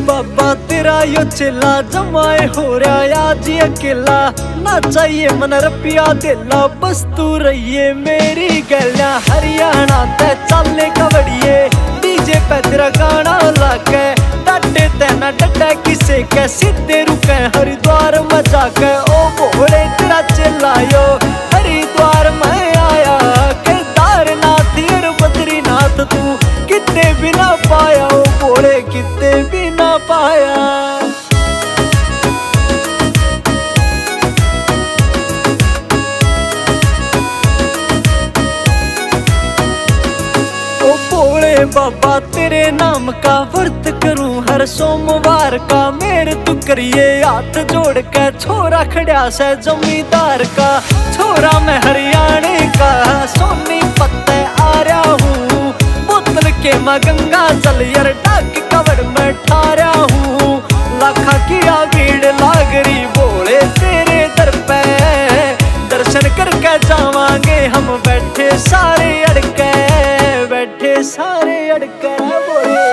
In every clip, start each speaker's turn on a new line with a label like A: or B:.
A: बाबा तेरा यो चेला जमाए हो रहा आज अकेला, ना चाहिए मन रुपया देला, बस तू रहिए मेरी गलियां। हरियाणा ते चाले कवड़िए डीजे पे तेरा गाना लाके, डटे तेना डटे किसे के सीधे रुके हरिद्वार में जाके। ओ भोले तेरा चेला यो हरिद्वार में आया, केदारनाथ और बद्रीनाथ तू कितने भी ना पाया, ओ भोले कितने भी ना पाया। ओ भोले बाबा तेरे नाम का व्रत करूं हर सोमवार का, मेरे तू करिए हाथ जोड़ के। छोरा खड़ा से जमींदार का, छोरा मैं हरियाणे का, सोनी पत्ते आ रहा हूँ। बोतल के मैं गंगा जल यार डाक कवर में ठारा हूँ। लाखा किया भीड़ लागरी भोले तेरे दर पे, दर्शन करके जावांगे हम बैठे सारे अड़के, बैठे सारे अड़के बोले।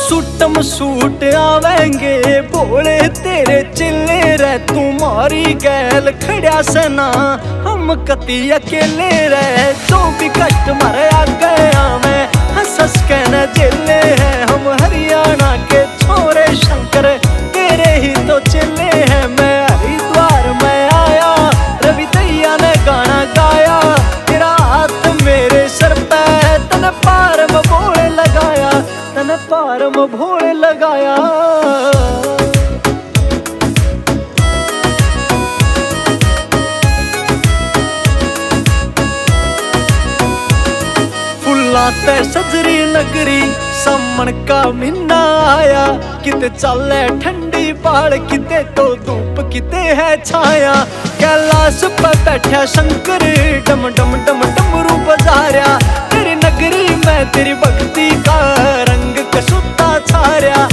A: सूटम सूट आवेंगे भोले तेरे चिल्ले रह, तुम्हारी गैल खड़ा सना हम कति अकेले रह। जो भी कस्टमर आ गया मैं हंस हंस के न झेले हैं, हम हरियाणा के छोरे शंकर तेरे ही तो चिल्ले हैं। मैं हरिद्वार में आया रवि दैया ने गाना गाया, तेरा हाथ मेरे सर पे तन पार में भोले लगाया, तन पार में भोले लगाया। फुलाते सजरी नगरी समन का महीना आया, किते चले ठंडी पहाड़ किते तो धूप किते है छाया। कैलाश पे बैठा शंकर डम डम डम डमरू बजा रहा, तेरी नगरी में तेरी भक्ति का रंग कसूता छा रहा।